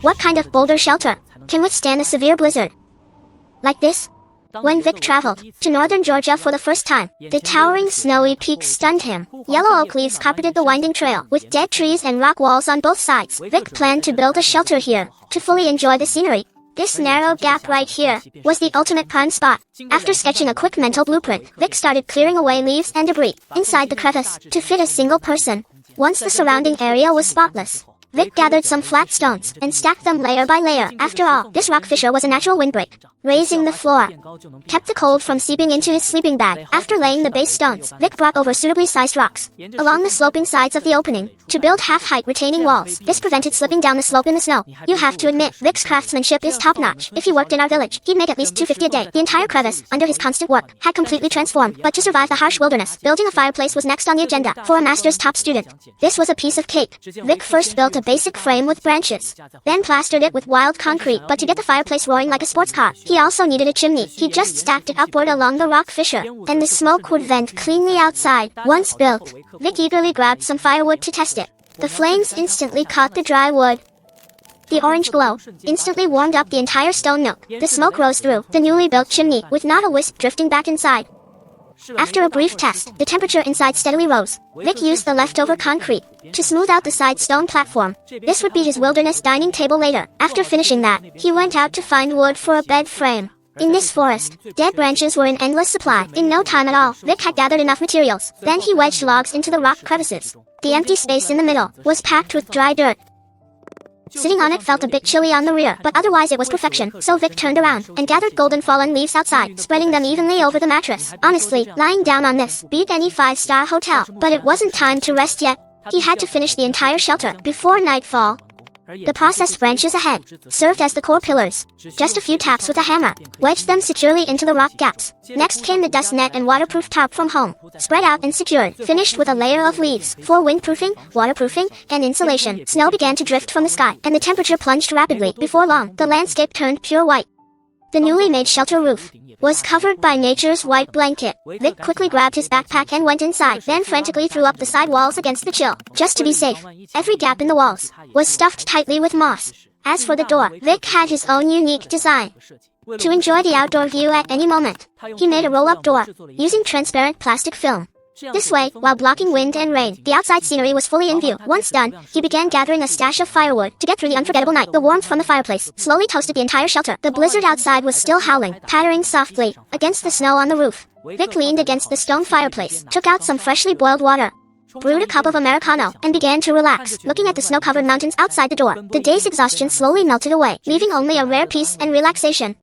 What kind of boulder shelter can withstand a severe blizzard like this? When Vic traveled to northern Georgia for the first time, the towering snowy peaks stunned him. Yellow oak leaves carpeted the winding trail, with dead trees and rock walls on both sides. Vic planned to build a shelter here, to fully enjoy the scenery. This narrow gap right here was the ultimate prime spot. After sketching a quick mental blueprint, Vic started clearing away leaves and debris inside the crevice to fit a single person. Once the surrounding area was spotless, Vic gathered some flat stones and stacked them layer by layer. After all, this rock fissure was a natural windbreak, raising the floor, kept the cold from seeping into his sleeping bag. After laying the base stones, Vic brought over suitably sized rocks along the sloping sides of the opening to build half-height retaining walls. This prevented slipping down the slope in the snow. You have to admit, Vic's craftsmanship is top-notch. If he worked in our village, he'd make at least $250 a day. The entire crevice, under his constant work, had completely transformed. But to survive the harsh wilderness, building a fireplace was next on the agenda for a master's top student. This was a piece of cake. Vic first built a basic frame with branches, then plastered it with wild concrete. But to get the fireplace roaring like a sports car, he also needed a chimney. He just stacked it upward along the rock fissure, and the smoke would vent cleanly outside. Once built, Vic eagerly grabbed some firewood to test it. The flames instantly caught the dry wood. The orange glow instantly warmed up the entire stone nook. The smoke rose through the newly built chimney, with not a wisp drifting back inside. After a brief test, the temperature inside steadily rose. Vic used the leftover concrete to smooth out the side stone platform. This would be his wilderness dining table later. After finishing that, he went out to find wood for a bed frame. In this forest, dead branches were in endless supply. In no time at all, Vic had gathered enough materials. Then he wedged logs into the rock crevices. The empty space in the middle was packed with dry dirt. Sitting on it felt a bit chilly on the rear, but otherwise it was perfection. So Vic turned around and gathered golden fallen leaves outside, spreading them evenly over the mattress. Honestly, lying down on this beat any five-star hotel. But it wasn't time to rest yet. He had to finish the entire shelter before nightfall. The processed branches ahead served as the core pillars. Just a few taps with a hammer wedged them securely into the rock gaps. Next came the dust net and waterproof tarp from home, spread out and secured, finished with a layer of leaves for windproofing, waterproofing, and insulation. Snow began to drift from the sky, and the temperature plunged rapidly. Before long, the landscape turned pure white. The newly made shelter roof was covered by nature's white blanket. Vic quickly grabbed his backpack and went inside, then frantically threw up the side walls against the chill, just to be safe. Every gap in the walls was stuffed tightly with moss. As for the door, Vic had his own unique design to enjoy the outdoor view at any moment. He made a roll-up door using transparent plastic film. This way, while blocking wind and rain, the outside scenery was fully in view. Once done, he began gathering a stash of firewood to get through the unforgettable night. The warmth from the fireplace slowly toasted the entire shelter. The blizzard outside was still howling, pattering softly against the snow on the roof. Vic leaned against the stone fireplace, took out some freshly boiled water, brewed a cup of Americano, and began to relax, looking at the snow-covered mountains outside the door. The day's exhaustion slowly melted away, leaving only a rare peace and relaxation.